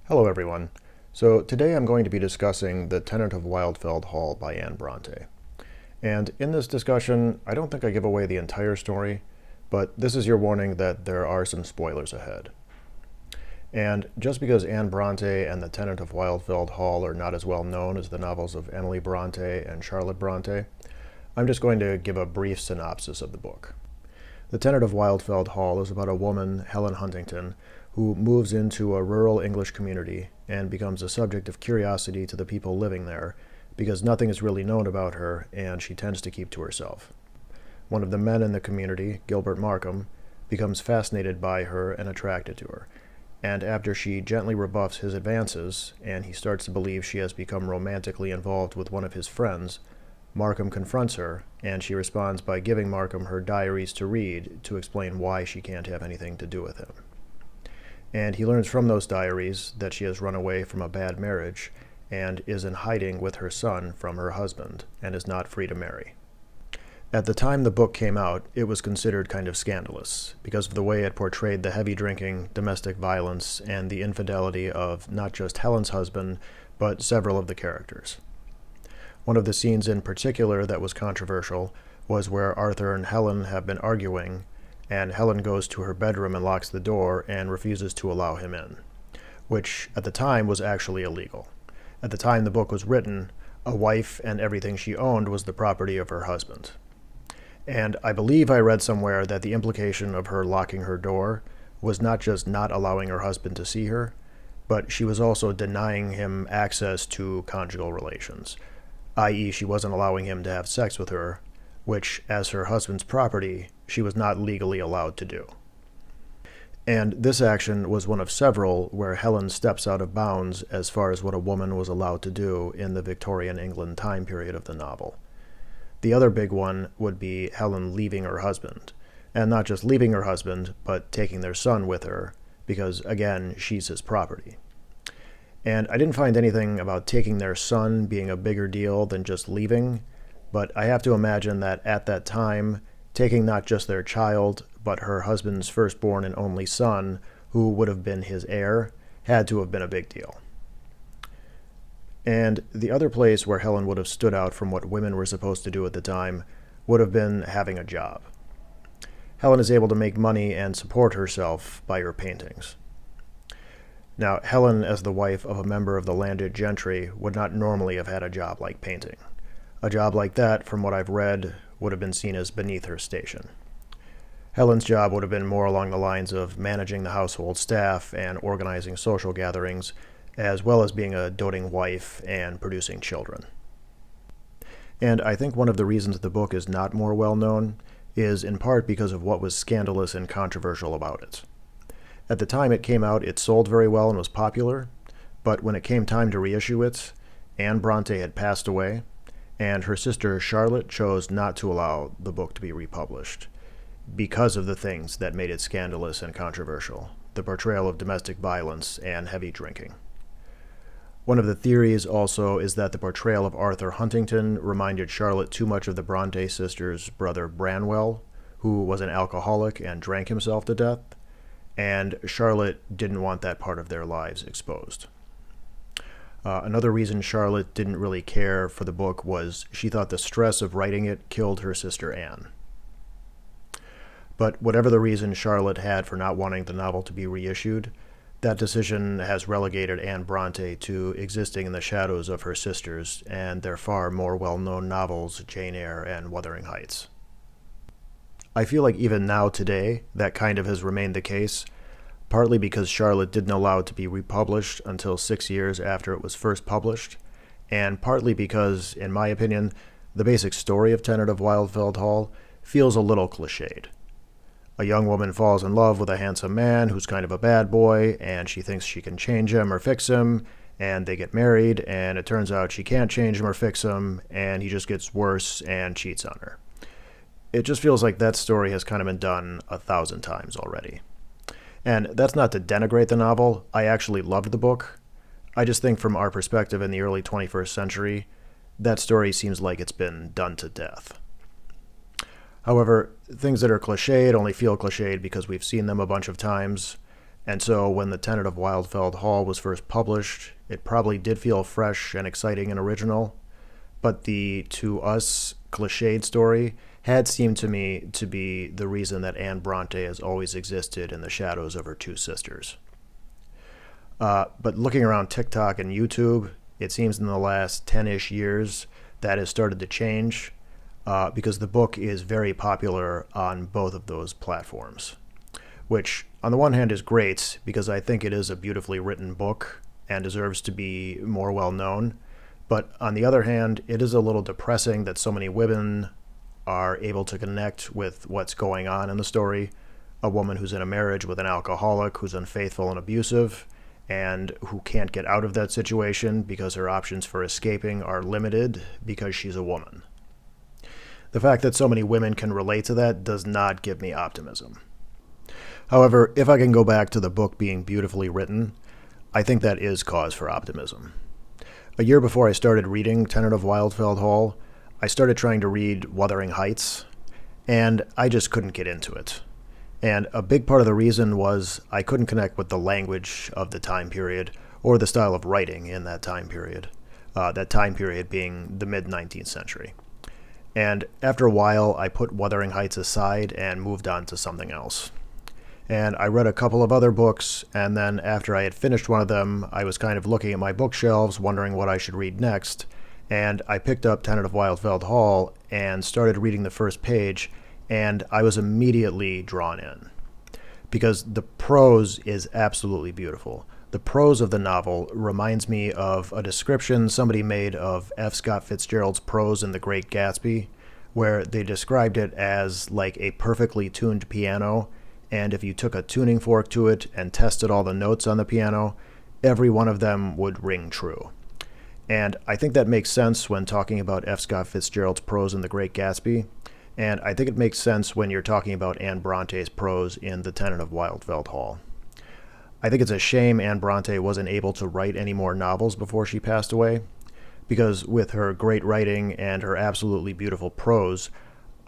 Hello everyone. So today I'm going to be discussing The Tenant of Wildfell Hall by Anne Bronte. And in this discussion, I don't think I give away the entire story, but this is your warning that there are some spoilers ahead. And just because Anne Bronte and The Tenant of Wildfell Hall are not as well known as the novels of Emily Bronte and Charlotte Bronte, I'm just going to give a brief synopsis of the book. The Tenant of Wildfell Hall is about a woman, Helen Huntington, who moves into a rural English community and becomes a subject of curiosity to the people living there because nothing is really known about her and she tends to keep to herself. One of the men in the community, Gilbert Markham, becomes fascinated by her and attracted to her, and after she gently rebuffs his advances and he starts to believe she has become romantically involved with one of his friends, Markham confronts her, and she responds by giving Markham her diaries to read to explain why she can't have anything to do with him. And he learns from those diaries that she has run away from a bad marriage and is in hiding with her son from her husband and is not free to marry. At the time the book came out, it was considered kind of scandalous because of the way it portrayed the heavy drinking, domestic violence, and the infidelity of not just Helen's husband, but several of the characters. One of the scenes in particular that was controversial was where Arthur and Helen have been arguing, and Helen goes to her bedroom and locks the door and refuses to allow him in, which at the time was actually illegal. At the time the book was written, a wife and everything she owned was the property of her husband. And I believe I read somewhere that the implication of her locking her door was not just not allowing her husband to see her, but she was also denying him access to conjugal relations, i.e., she wasn't allowing him to have sex with her, which, as her husband's property, she was not legally allowed to do. And this action was one of several where Helen steps out of bounds as far as what a woman was allowed to do in the Victorian England time period of the novel. The other big one would be Helen leaving her husband, and not just leaving her husband, but taking their son with her, because, again, she's his property. And I didn't find anything about taking their son being a bigger deal than just leaving, but I have to imagine that at that time, taking not just their child, but her husband's firstborn and only son, who would have been his heir, had to have been a big deal. And the other place where Helen would have stood out from what women were supposed to do at the time would have been having a job. Helen is able to make money and support herself by her paintings. Now, Helen, as the wife of a member of the landed gentry, would not normally have had a job like painting. A job like that, from what I've read, would have been seen as beneath her station. Helen's job would have been more along the lines of managing the household staff and organizing social gatherings, as well as being a doting wife and producing children. And I think one of the reasons the book is not more well known is in part because of what was scandalous and controversial about it. At the time it came out, it sold very well and was popular, but when it came time to reissue it, Anne Bronte had passed away, and her sister Charlotte chose not to allow the book to be republished because of the things that made it scandalous and controversial, the portrayal of domestic violence and heavy drinking. One of the theories also is that the portrayal of Arthur Huntington reminded Charlotte too much of the Bronte sisters' brother Branwell, who was an alcoholic and drank himself to death, and Charlotte didn't want that part of their lives exposed. Another reason Charlotte didn't really care for the book was she thought the stress of writing it killed her sister Anne. But whatever the reason Charlotte had for not wanting the novel to be reissued, that decision has relegated Anne Bronte to existing in the shadows of her sisters and their far more well-known novels, Jane Eyre and Wuthering Heights. I feel like even now today, that kind of has remained the case, partly because Charlotte didn't allow it to be republished until 6 years after it was first published, and partly because, in my opinion, the basic story of Tenant of Wildfell Hall feels a little cliched. A young woman falls in love with a handsome man who's kind of a bad boy, and she thinks she can change him or fix him, and they get married, and it turns out she can't change him or fix him, and he just gets worse and cheats on her. It just feels like that story has kind of been done 1,000 times already. And that's not to denigrate the novel. I actually loved the book. I just think from our perspective in the early 21st century, that story seems like it's been done to death. However, things that are cliched only feel cliched because we've seen them a bunch of times, And so when The Tenant of Wildfell Hall was first published, it probably did feel fresh and exciting and original, but the, to us, cliched story had seemed to me to be the reason that Anne Bronte has always existed in the shadows of her two sisters. But looking around TikTok and YouTube, it seems in the last 10-ish years that has started to change because the book is very popular on both of those platforms, which on the one hand is great because I think it is a beautifully written book and deserves to be more well known. But on the other hand, it is a little depressing that so many women are able to connect with what's going on in the story. A woman who's in a marriage with an alcoholic who's unfaithful and abusive and who can't get out of that situation because her options for escaping are limited because she's a woman. The fact that so many women can relate to that does not give me optimism. However, if I can go back to the book being beautifully written, I think that is cause for optimism. A year before I started reading Tenant of Wildfell Hall, I started trying to read Wuthering Heights, and I just couldn't get into it. And a big part of the reason was I couldn't connect with the language of the time period or the style of writing in that time period being the mid-19th century. And after a while, I put Wuthering Heights aside and moved on to something else. And I read a couple of other books, and then after I had finished one of them, I was kind of looking at my bookshelves, wondering what I should read next, and I picked up Tenant of Wildfell Hall and started reading the first page, and I was immediately drawn in. Because the prose is absolutely beautiful. The prose of the novel reminds me of a description somebody made of F. Scott Fitzgerald's prose in The Great Gatsby, where they described it as like a perfectly tuned piano, and if you took a tuning fork to it and tested all the notes on the piano, every one of them would ring true. And I think that makes sense when talking about F. Scott Fitzgerald's prose in The Great Gatsby, and I think it makes sense when you're talking about Anne Bronte's prose in The Tenant of Wildfell Hall. I think it's a shame Anne Bronte wasn't able to write any more novels before she passed away, because with her great writing and her absolutely beautiful prose,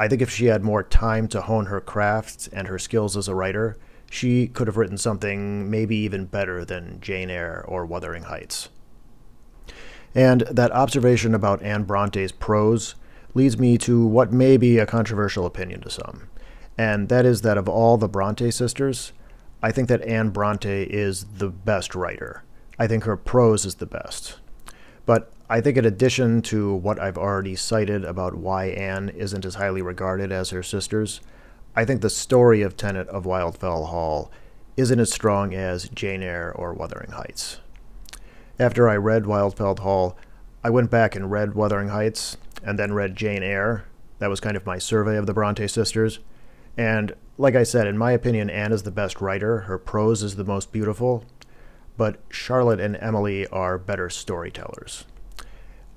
I think if she had more time to hone her craft and her skills as a writer, she could have written something maybe even better than Jane Eyre or Wuthering Heights. And that observation about Anne Bronte's prose leads me to what may be a controversial opinion to some, and that is that of all the Bronte sisters, I think that Anne Bronte is the best writer. I think her prose is the best. But I think in addition to what I've already cited about why Anne isn't as highly regarded as her sisters, I think the story of Tenant of Wildfell Hall isn't as strong as Jane Eyre or Wuthering Heights. After I read Wildfell Hall, I went back and read Wuthering Heights, and then read Jane Eyre. That was kind of my survey of the Bronte sisters. And like I said, in my opinion, Anne is the best writer. Her prose is the most beautiful. But Charlotte and Emily are better storytellers.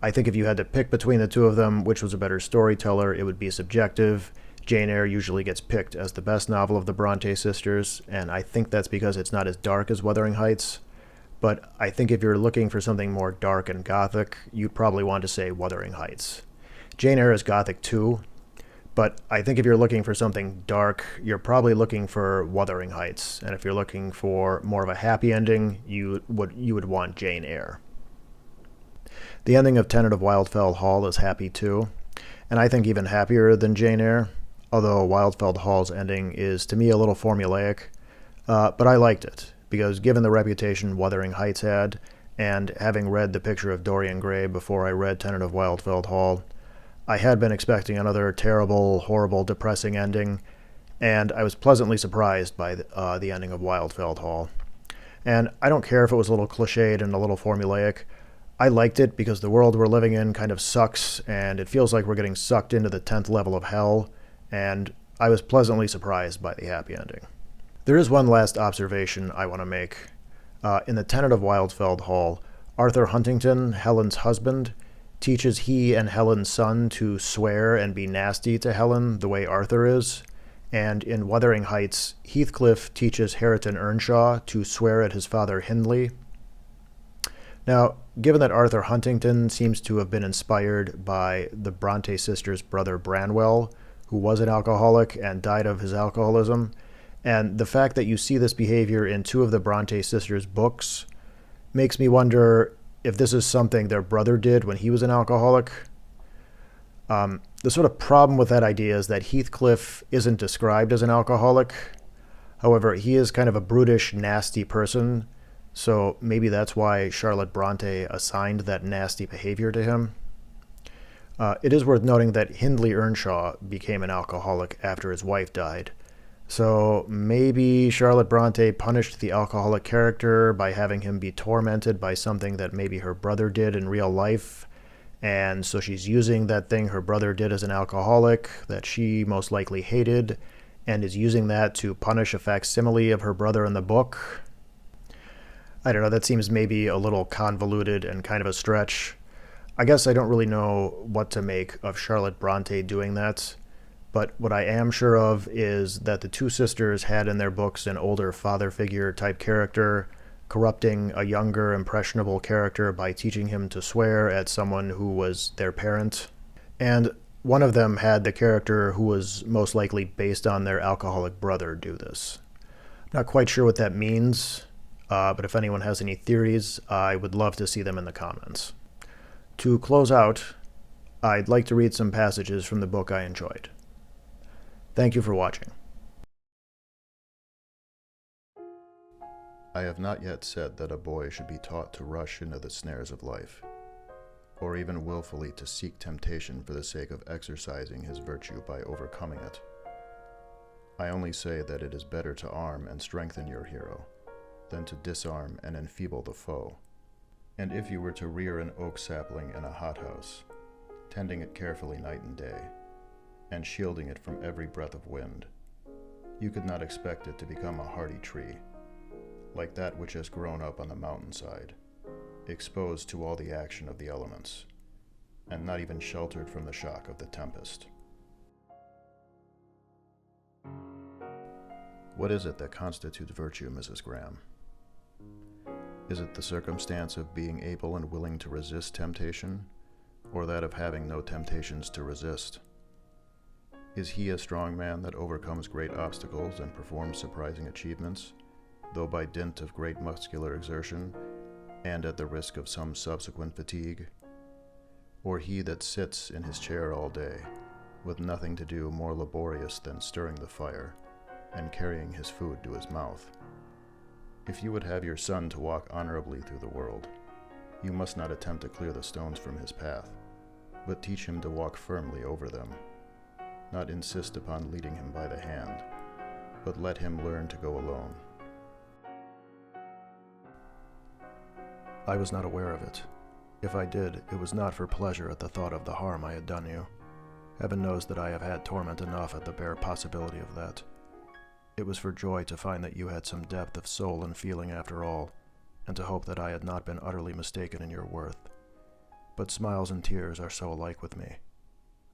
I think if you had to pick between the two of them, which was a better storyteller, it would be subjective. Jane Eyre usually gets picked as the best novel of the Bronte sisters, and I think that's because it's not as dark as Wuthering Heights. But I think if you're looking for something more dark and gothic, you'd probably want to say Wuthering Heights. Jane Eyre is gothic too, but I think if you're looking for something dark, you're probably looking for Wuthering Heights. And if you're looking for more of a happy ending, you would want Jane Eyre. The ending of Tenant of Wildfell Hall is happy too, and I think even happier than Jane Eyre, although Wildfell Hall's ending is to me a little formulaic, but I liked it, because given the reputation Wuthering Heights had, and having read The Picture of Dorian Gray before I read Tenant of Wildfell Hall, I had been expecting another terrible, horrible, depressing ending, and I was pleasantly surprised by the ending of Wildfell Hall. And I don't care if it was a little cliched and a little formulaic. I liked it because the world we're living in kind of sucks, and it feels like we're getting sucked into the 10th level of hell, and I was pleasantly surprised by the happy ending. There is one last observation I want to make. In The Tenant of Wildfell Hall, Arthur Huntington, Helen's husband, teaches he and Helen's son to swear and be nasty to Helen the way Arthur is, and in Wuthering Heights, Heathcliff teaches Hareton Earnshaw to swear at his father Hindley. Now, given that Arthur Huntington seems to have been inspired by the Bronte sisters' brother Branwell, who was an alcoholic and died of his alcoholism, And the fact that you see this behavior in two of the Bronte sisters' books makes me wonder if this is something their brother did when he was an alcoholic. The sort of problem with that idea is that Heathcliff isn't described as an alcoholic. However, he is kind of a brutish, nasty person, so maybe that's why Charlotte Bronte assigned that nasty behavior to him. It is worth noting that Hindley Earnshaw became an alcoholic after his wife died. So maybe Charlotte Bronte punished the alcoholic character by having him be tormented by something that maybe her brother did in real life. And so she's using that thing her brother did as an alcoholic that she most likely hated and is using that to punish a facsimile of her brother in the book. I don't know, that seems maybe a little convoluted and kind of a stretch. I guess I don't really know what to make of Charlotte Bronte doing that, but what I am sure of is that the two sisters had in their books an older father figure type character, corrupting a younger, impressionable character by teaching him to swear at someone who was their parent. And one of them had the character who was most likely based on their alcoholic brother do this. I'm not quite sure what that means, but if anyone has any theories, I would love to see them in the comments. To close out, I'd like to read some passages from the book I enjoyed. Thank you for watching. I have not yet said that a boy should be taught to rush into the snares of life, or even willfully to seek temptation for the sake of exercising his virtue by overcoming it. I only say that it is better to arm and strengthen your hero than to disarm and enfeeble the foe. And if you were to rear an oak sapling in a hothouse, tending it carefully night and day, and shielding it from every breath of wind, you could not expect it to become a hardy tree, like that which has grown up on the mountainside, exposed to all the action of the elements, and not even sheltered from the shock of the tempest. What is it that constitutes virtue, Mrs. Graham? Is it the circumstance of being able and willing to resist temptation, or that of having no temptations to resist? Is he a strong man that overcomes great obstacles and performs surprising achievements, though by dint of great muscular exertion, and at the risk of some subsequent fatigue? Or he that sits in his chair all day, with nothing to do more laborious than stirring the fire, and carrying his food to his mouth? If you would have your son to walk honorably through the world, you must not attempt to clear the stones from his path, but teach him to walk firmly over them. Not insist upon leading him by the hand, but let him learn to go alone. I was not aware of it. If I did, it was not for pleasure at the thought of the harm I had done you. Heaven knows that I have had torment enough at the bare possibility of that. It was for joy to find that you had some depth of soul and feeling after all, and to hope that I had not been utterly mistaken in your worth. But smiles and tears are so alike with me.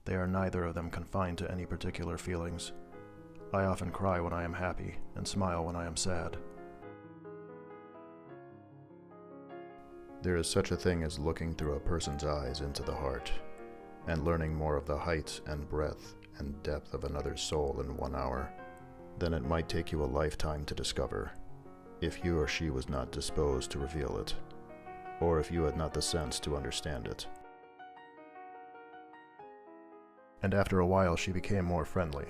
They are neither of them confined to any particular feelings. I often cry when I am happy, and smile when I am sad. There is such a thing as looking through a person's eyes into the heart, and learning more of the height and breadth and depth of another's soul in 1 hour, than it might take you a lifetime to discover, if you or she was not disposed to reveal it, or if you had not the sense to understand it. And after a while she became more friendly,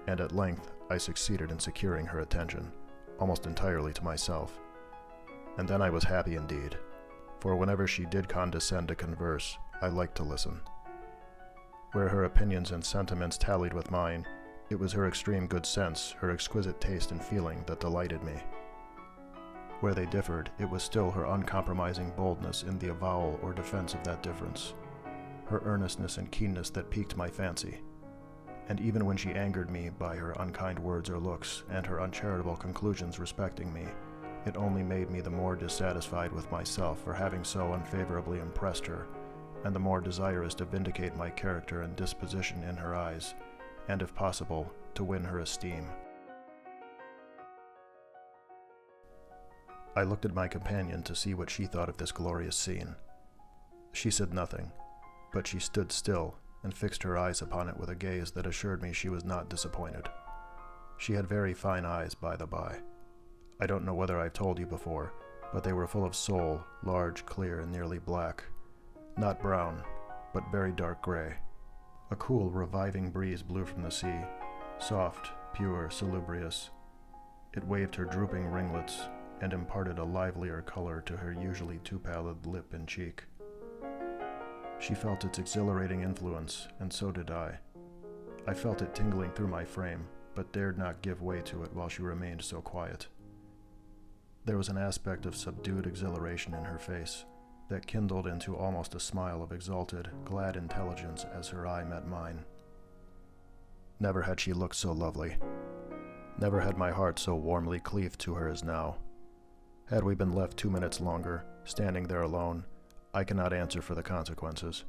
and at length I succeeded in securing her attention, almost entirely to myself. And then I was happy indeed, for whenever she did condescend to converse, I liked to listen. Where her opinions and sentiments tallied with mine, it was her extreme good sense, her exquisite taste and feeling that delighted me. Where they differed, it was still her uncompromising boldness in the avowal or defense of that difference, her earnestness and keenness that piqued my fancy. And even when she angered me by her unkind words or looks, and her uncharitable conclusions respecting me, it only made me the more dissatisfied with myself for having so unfavorably impressed her, and the more desirous to vindicate my character and disposition in her eyes, and if possible, to win her esteem. I looked at my companion to see what she thought of this glorious scene. She said nothing, but she stood still and fixed her eyes upon it with a gaze that assured me she was not disappointed. She had very fine eyes, by the by. I don't know whether I've told you before, but they were full of soul, large, clear, and nearly black. Not brown, but very dark gray. A cool, reviving breeze blew from the sea, soft, pure, salubrious. It waved her drooping ringlets and imparted a livelier color to her usually too pallid lip and cheek. She felt its exhilarating influence, and so did I. I felt it tingling through my frame, but dared not give way to it while she remained so quiet. There was an aspect of subdued exhilaration in her face that kindled into almost a smile of exalted, glad intelligence as her eye met mine. Never had she looked so lovely. Never had my heart so warmly cleaved to her as now. Had we been left 2 minutes longer, standing there alone, I cannot answer for the consequences.